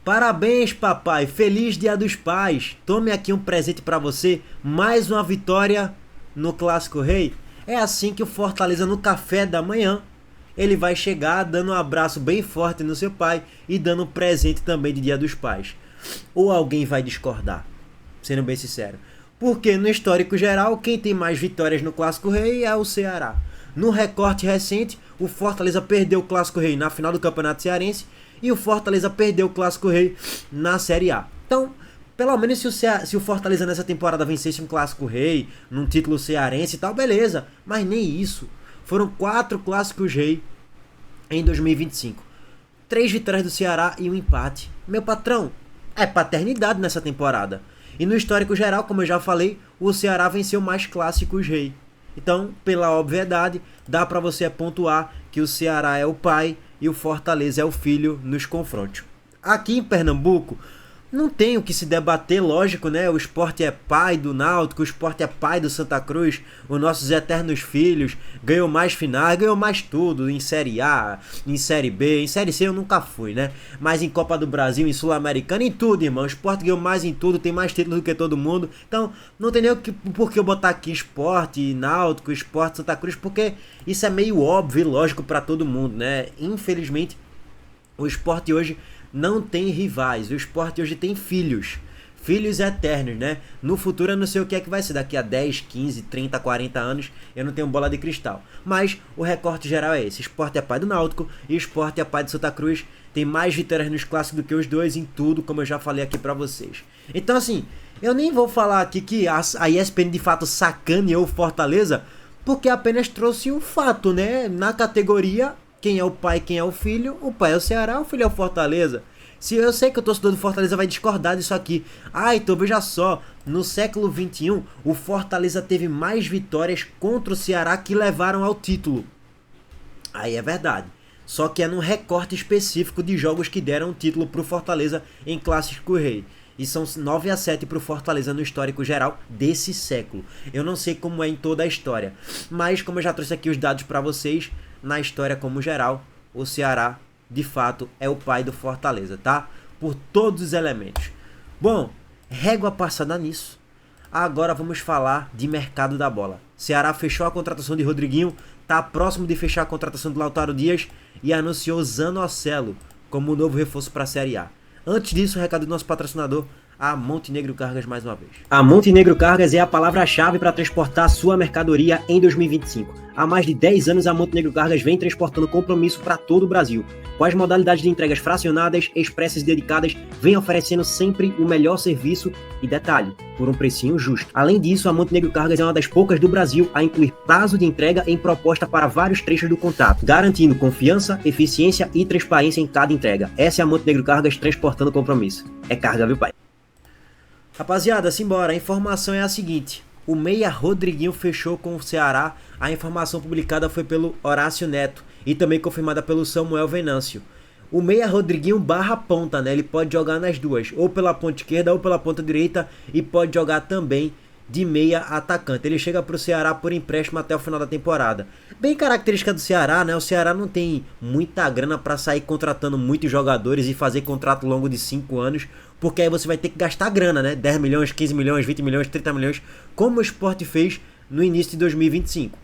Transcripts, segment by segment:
Parabéns, papai! Feliz Dia dos Pais! Tome aqui um presente pra você, mais uma vitória no Clássico Rei. É assim que o Fortaleza, no café da manhã, ele vai chegar dando um abraço bem forte no seu pai e dando um presente também de Dia dos Pais. Ou alguém vai discordar, sendo bem sincero. Porque no histórico geral, quem tem mais vitórias no Clássico Rei é o Ceará. No recorte recente, o Fortaleza perdeu o Clássico Rei na final do Campeonato Cearense e o Fortaleza perdeu o Clássico Rei na Série A. Então, pelo menos se o Fortaleza nessa temporada vencesse um Clássico Rei, num título cearense e tal, beleza. Mas nem isso. Foram 4 Clássicos Rei em 2025. 3 vitórias do Ceará e um empate. Meu patrão, é paternidade nessa temporada. E no histórico geral, como eu já falei, o Ceará venceu mais Clássicos Rei. Então, pela obviedade, dá pra você pontuar que o Ceará é o pai e o Fortaleza é o filho nos confrontos. Aqui em Pernambuco, não tem o que se debater, lógico, né? O Sport é pai do Náutico, o Sport é pai do Santa Cruz, os nossos eternos filhos, ganhou mais finais, ganhou mais tudo, em Série A, em Série B, em Série C eu nunca fui, né? Mas em Copa do Brasil, em Sul-Americana, em tudo, irmão. O Sport ganhou mais em tudo, tem mais títulos do que todo mundo. Então, não tem nem por que eu botar aqui Sport, Náutico, Sport, Santa Cruz, porque isso é meio óbvio e lógico pra todo mundo, né? Infelizmente, o Sport hoje não tem rivais, o Sport hoje tem filhos eternos, né? No futuro eu não sei o que é que vai ser, daqui a 10, 15, 30, 40 anos, eu não tenho bola de cristal. Mas o recorte geral é esse, Sport é pai do Náutico e Sport é pai do Santa Cruz, tem mais vitórias nos clássicos do que os dois em tudo, como eu já falei aqui pra vocês. Então assim, eu nem vou falar aqui que a ESPN de fato sacaneou o Fortaleza, porque apenas trouxe um fato, né? Na categoria quem é o pai, quem é o filho? O pai é o Ceará, o filho é o Fortaleza. Se eu sei que o torcedor do Fortaleza vai discordar disso aqui. Ah, então veja só, no século XXI, o Fortaleza teve mais vitórias contra o Ceará que levaram ao título. Aí é verdade. Só que é num recorte específico de jogos que deram o título pro Fortaleza em Clássico Rei. E são 9-7 pro Fortaleza no histórico geral desse século. Eu não sei como é em toda a história. Mas como eu já trouxe aqui os dados para vocês, na história como geral, o Ceará, de fato, é o pai do Fortaleza, tá? Por todos os elementos. Bom, régua passada nisso. Agora vamos falar de mercado da bola. Ceará fechou a contratação de Rodriguinho, tá próximo de fechar a contratação de Lautaro Dias e anunciou Zanocelo como novo reforço para a Série A. Antes disso, o recado do nosso patrocinador, a Montenegro Cargas mais uma vez. A Montenegro Cargas é a palavra-chave para transportar sua mercadoria em 2025. Há mais de 10 anos, a Montenegro Cargas vem transportando compromisso para todo o Brasil. Com as modalidades de entregas fracionadas, expressas e dedicadas, vem oferecendo sempre o melhor serviço e detalhe, por um precinho justo. Além disso, a Montenegro Cargas é uma das poucas do Brasil a incluir prazo de entrega em proposta para vários trechos do contrato, garantindo confiança, eficiência e transparência em cada entrega. Essa é a Montenegro Cargas transportando compromisso. É carga, viu, pai? Rapaziada, simbora, a informação é a seguinte: o meia Rodriguinho fechou com o Ceará. A informação publicada foi pelo Horácio Neto e também confirmada pelo Samuel Venâncio. O meia Rodriguinho barra ponta, né? Ele pode jogar nas duas, ou pela ponta esquerda ou pela ponta direita, e pode jogar também de meia atacante. Ele chega para o Ceará por empréstimo até o final da temporada. Bem característica do Ceará, né? O Ceará não tem muita grana para sair contratando muitos jogadores e fazer contrato longo de 5 anos, porque aí você vai ter que gastar grana, né? 10 milhões, 15 milhões, 20 milhões, 30 milhões, como o Sport fez no início de 2025.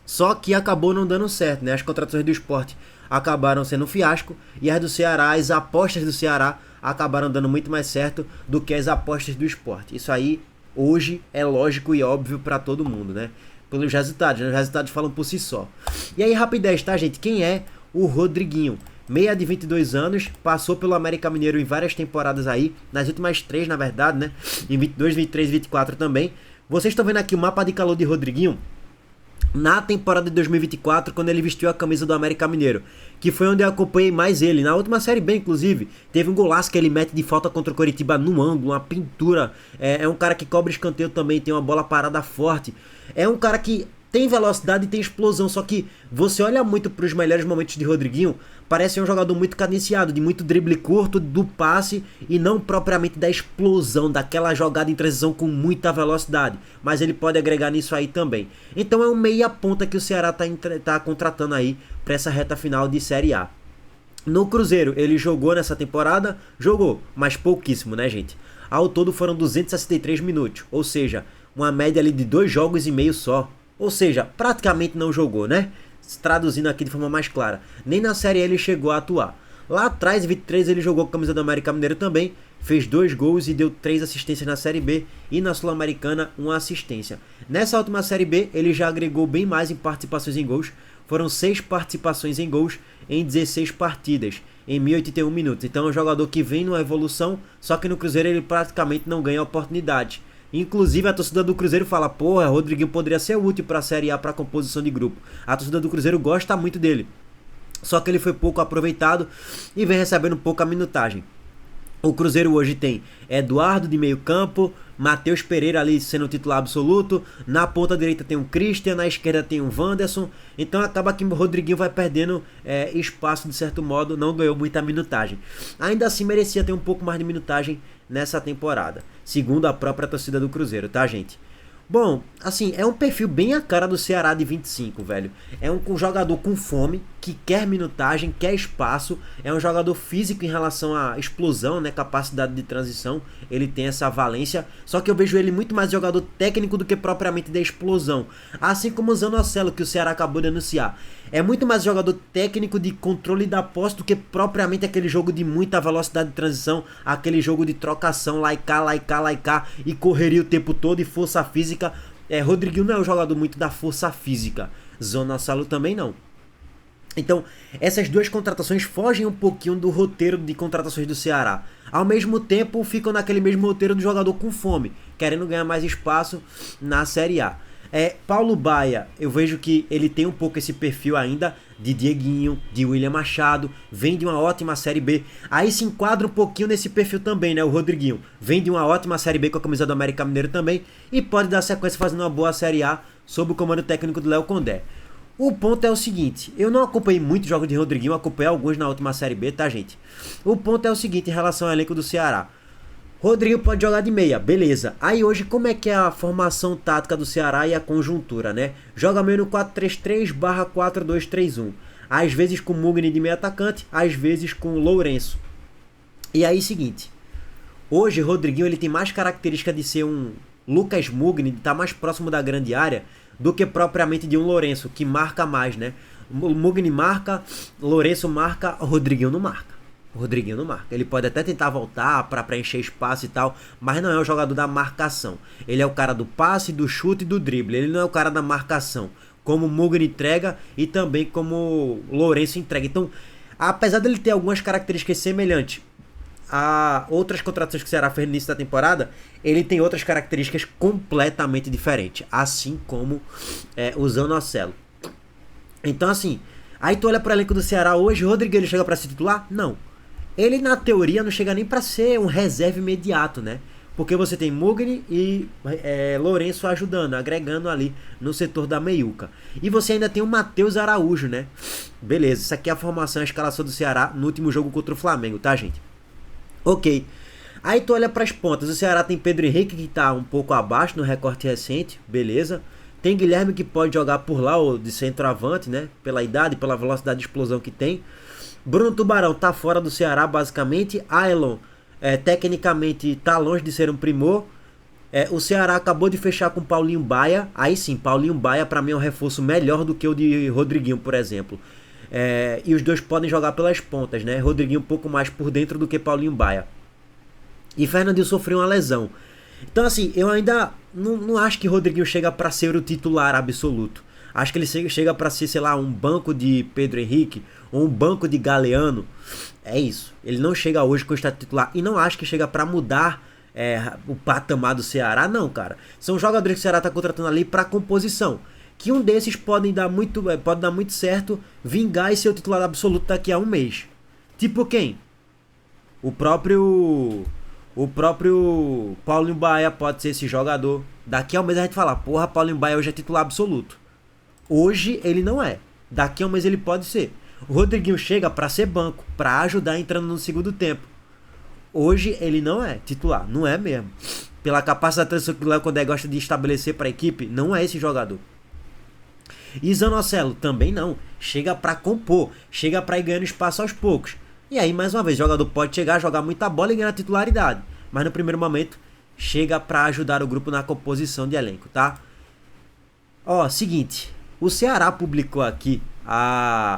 Só que acabou não dando certo, né? As contratações do Sport acabaram sendo um fiasco e as do Ceará, as apostas do Ceará acabaram dando muito mais certo do que as apostas do Sport. Isso aí hoje é lógico e óbvio para todo mundo, né? Pelos resultados, né? Os resultados falam por si só. E aí, rapidez, tá, gente? Quem é o Rodriguinho? Meia de 22 anos, passou pelo América Mineiro em várias temporadas aí, nas últimas 3, na verdade, né? Em 22, 23 e 24 também. Vocês estão vendo aqui o mapa de calor de Rodriguinho na temporada de 2024, quando ele vestiu a camisa do América Mineiro, que foi onde eu acompanhei mais ele. Na última Série B, inclusive, teve um golaço que ele mete de falta contra o Coritiba no ângulo, uma pintura. É um cara que cobre escanteio também, tem uma bola parada forte. É um cara que tem velocidade e tem explosão, só que você olha muito para os melhores momentos de Rodriguinho, parece um jogador muito cadenciado, de muito drible curto, do passe e não propriamente da explosão, daquela jogada em transição com muita velocidade, mas ele pode agregar nisso aí também. Então é um meia ponta que o Ceará tá contratando aí para essa reta final de Série A. No Cruzeiro, ele jogou nessa temporada? Jogou, mas pouquíssimo, né, gente? Ao todo foram 263 minutos, ou seja, uma média ali de 2 jogos e meio só. Ou seja, praticamente não jogou, né? Traduzindo aqui de forma mais clara. Nem na Série A ele chegou a atuar. Lá atrás, em 23, ele jogou com a camisa do América Mineiro também, fez 2 gols e deu 3 assistências na Série B e na Sul-Americana 1 assistência. Nessa última Série B, ele já agregou bem mais em participações em gols. Foram 6 participações em gols em 16 partidas, em 1081 minutos. Então é um jogador que vem numa evolução, só que no Cruzeiro ele praticamente não ganha oportunidade. Inclusive a torcida do Cruzeiro fala, porra, Rodriguinho poderia ser útil para a Série A, para a composição de grupo. A torcida do Cruzeiro gosta muito dele, só que ele foi pouco aproveitado e vem recebendo pouca minutagem. O Cruzeiro hoje tem Eduardo de meio campo, Matheus Pereira ali sendo o titular absoluto, na ponta direita tem um Christian, na esquerda tem um Wanderson, então acaba que o Rodriguinho vai perdendo espaço de certo modo, não ganhou muita minutagem. Ainda assim merecia ter um pouco mais de minutagem nessa temporada, segundo a própria torcida do Cruzeiro, tá, gente? Bom, assim, é um perfil bem a cara do Ceará de 25, velho. É um jogador com fome, que quer minutagem, quer espaço. É um jogador físico em relação à explosão, né? Capacidade de transição. Ele tem essa valência. Só que eu vejo ele muito mais jogador técnico do que propriamente da explosão. Assim como o Zanocelo, que o Ceará acabou de anunciar. É muito mais jogador técnico de controle da posse do que propriamente aquele jogo de muita velocidade de transição. Aquele jogo de trocação, lá e cá, e correria o tempo todo e força física. Rodriguinho não é um jogador muito da força física. Zanocelo também não. Então, essas duas contratações fogem um pouquinho do roteiro de contratações do Ceará. Ao mesmo tempo, ficam naquele mesmo roteiro do jogador com fome, querendo ganhar mais espaço na Série A. Paulo Baia, eu vejo que ele tem um pouco esse perfil ainda de Dieguinho, de William Machado, vem de uma ótima Série B. Aí se enquadra um pouquinho nesse perfil também, né? O Rodriguinho vem de uma ótima Série B com a camisa do América Mineiro também e pode dar sequência fazendo uma boa Série A sob o comando técnico do Léo Condé. O ponto é o seguinte, eu não acompanhei muitos jogos de Rodriguinho, acompanhei alguns na última Série B, tá, gente? O ponto é o seguinte em relação ao elenco do Ceará. Rodriguinho pode jogar de meia, beleza. Aí hoje como é que é a formação tática do Ceará e a conjuntura, né? Joga meio no 4-3-3/4-2-3-1. Às vezes com Mugni de meio atacante, às vezes com Lourenço. E aí seguinte, hoje Rodriguinho ele tem mais característica de ser um Lucas Mugni, de estar mais próximo da grande área, do que propriamente de um Lourenço, que marca mais, né? O Mugni marca, Lourenço marca, Rodriguinho não marca. Rodriguinho não marca. Ele pode até tentar voltar para preencher espaço e tal, mas não é o jogador da marcação. Ele é o cara do passe, do chute e do drible. Ele não é o cara da marcação, como o Mugni entrega e também como o Lourenço entrega. Então, apesar dele ter algumas características semelhantes a outras contratações que o Ceará fez no início da temporada, ele tem outras características completamente diferentes, assim como o Zanocelo. Então assim, aí tu olha para o elenco do Ceará hoje, o Rodriguinho ele chega para ser titular? Não. Ele na teoria não chega nem para ser um reserva imediato, né? Porque você tem Mugni e Lourenço ajudando, agregando ali no setor da meiuca. E você ainda tem o Matheus Araújo, né? Beleza, isso aqui é a formação, a escalação do Ceará no último jogo contra o Flamengo, tá, gente? Ok, aí tu olha para as pontas, o Ceará tem Pedro Henrique que tá um pouco abaixo no recorte recente, beleza. Tem Guilherme que pode jogar por lá, ou de centroavante, né, pela idade, pela velocidade de explosão que tem. Bruno Tubarão tá fora do Ceará basicamente, Ailon tecnicamente tá longe de ser um primor. O Ceará acabou de fechar com Paulinho Baia, aí sim, Paulinho Baia para mim é um reforço melhor do que o de Rodriguinho, por exemplo. E os dois podem jogar pelas pontas, né? Rodriguinho um pouco mais por dentro do que Paulinho Baia. E Fernandinho sofreu uma lesão. Então assim, eu ainda não acho que Rodriguinho chega para ser o titular absoluto. Acho que ele chega para ser, sei lá, um banco de Pedro Henrique ou um banco de Galeano. É isso. Ele não chega hoje com o status titular. E não acho que chega para mudar o patamar do Ceará, não, cara. São jogadores que o Ceará tá contratando ali para composição. Que um desses pode dar muito certo, vingar e ser o titular absoluto daqui a um mês. Tipo quem? O próprio Paulinho Baia pode ser esse jogador. Daqui a um mês a gente fala, porra, Paulinho Baia hoje é titular absoluto. Hoje ele não é. Daqui a um mês ele pode ser. O Rodriguinho chega para ser banco, para ajudar entrando no segundo tempo. Hoje ele não é titular, não é mesmo. Pela capacidade que o Léo Condé gosta de estabelecer para a equipe, não é esse jogador. E Zanocelo também não. Chega pra compor, chega pra ir ganhando espaço aos poucos. E aí, mais uma vez, o jogador pode chegar, jogar muita bola e ganhar titularidade. Mas no primeiro momento, chega pra ajudar o grupo na composição de elenco, tá? Ó, seguinte. O Ceará publicou aqui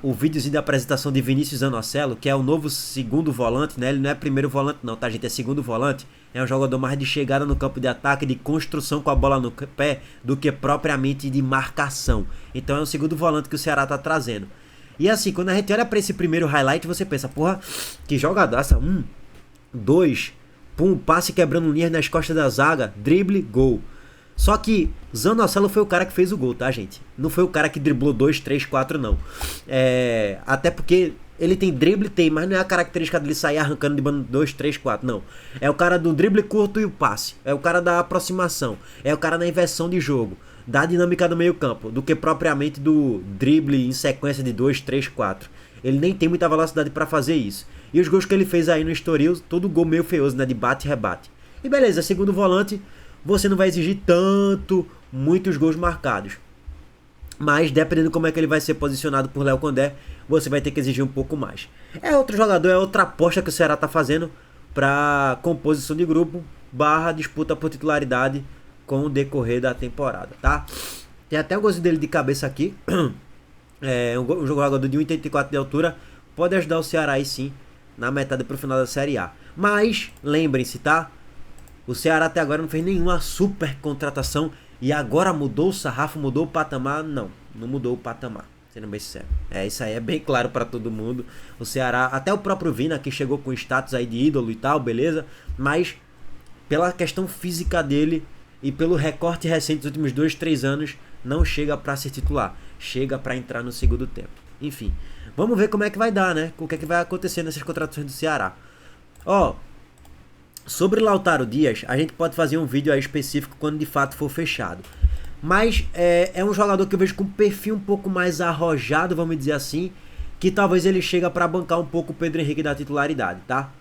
o videozinho da apresentação de Vinícius Zanocelo, que é o novo segundo volante, né? Ele não é primeiro volante não, tá, gente? É segundo volante. É um jogador mais de chegada no campo de ataque, de construção com a bola no pé, do que propriamente de marcação. Então é o segundo volante que o Ceará tá trazendo. E assim, quando a gente olha pra esse primeiro highlight, você pensa, porra, que jogadaça. 2, pum, passe quebrando linhas nas costas da zaga, drible, gol. Só que Zanocelo foi o cara que fez o gol, tá, gente? Não foi o cara que driblou 2, 3, 4, não. Até porque ele tem drible, mas não é a característica dele sair arrancando de bando 2, 3, 4, não. É o cara do drible curto e o passe. É o cara da aproximação. É o cara da inversão de jogo. Da dinâmica do meio campo. Do que propriamente do drible em sequência de 2, 3, 4. Ele nem tem muita velocidade pra fazer isso. E os gols que ele fez aí no Estoril, todo gol meio feioso, né? De bate e rebate. E beleza, segundo volante, você não vai exigir muitos gols marcados. Mas dependendo como é que ele vai ser posicionado por Léo Condé, você vai ter que exigir um pouco mais. É outro jogador, é outra aposta que o Ceará tá fazendo para composição de grupo / disputa por titularidade com o decorrer da temporada, tá? Tem até o golzinho dele de cabeça aqui. Um jogador de 1,84 de altura. Pode ajudar o Ceará aí sim, na metade pro final da Série A. Mas, lembrem-se, tá? O Ceará até agora não fez nenhuma super contratação e agora mudou o sarrafo, mudou o patamar. Não mudou o patamar, sendo bem sincero. Isso aí é bem claro para todo mundo. O Ceará, até o próprio Vina, que chegou com status aí de ídolo e tal, beleza? Mas pela questão física dele e pelo recorte recente dos últimos 2, 3 anos, não chega para ser titular. Chega para entrar no segundo tempo. Enfim, vamos ver como é que vai dar, né? O que é que vai acontecer nessas contratações do Ceará. Sobre Lautaro Dias, a gente pode fazer um vídeo aí específico quando de fato for fechado. Mas é um jogador que eu vejo com um perfil um pouco mais arrojado, vamos dizer assim, que talvez ele chega para bancar um pouco o Pedro Henrique da titularidade, tá?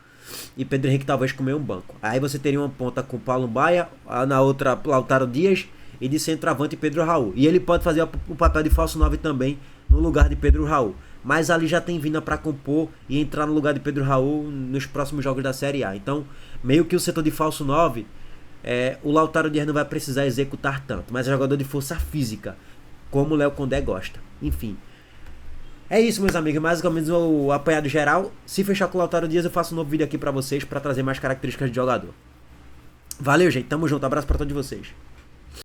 E Pedro Henrique talvez comer um banco. Aí você teria uma ponta com Paulo Baia, na outra Lautaro Dias e de centroavante Pedro Raul. E ele pode fazer o papel de falso 9 também no lugar de Pedro Raul. Mas ali já tem Vina para compor e entrar no lugar de Pedro Raul nos próximos jogos da Série A. Então, meio que o setor de falso 9, o Lautaro Dias não vai precisar executar tanto. Mas é jogador de força física, como o Léo Condé gosta. Enfim. É isso, meus amigos. Mais ou menos o apanhado geral. Se fechar com o Lautaro Dias, eu faço um novo vídeo aqui para vocês, para trazer mais características de jogador. Valeu, gente. Tamo junto. Abraço para todos vocês.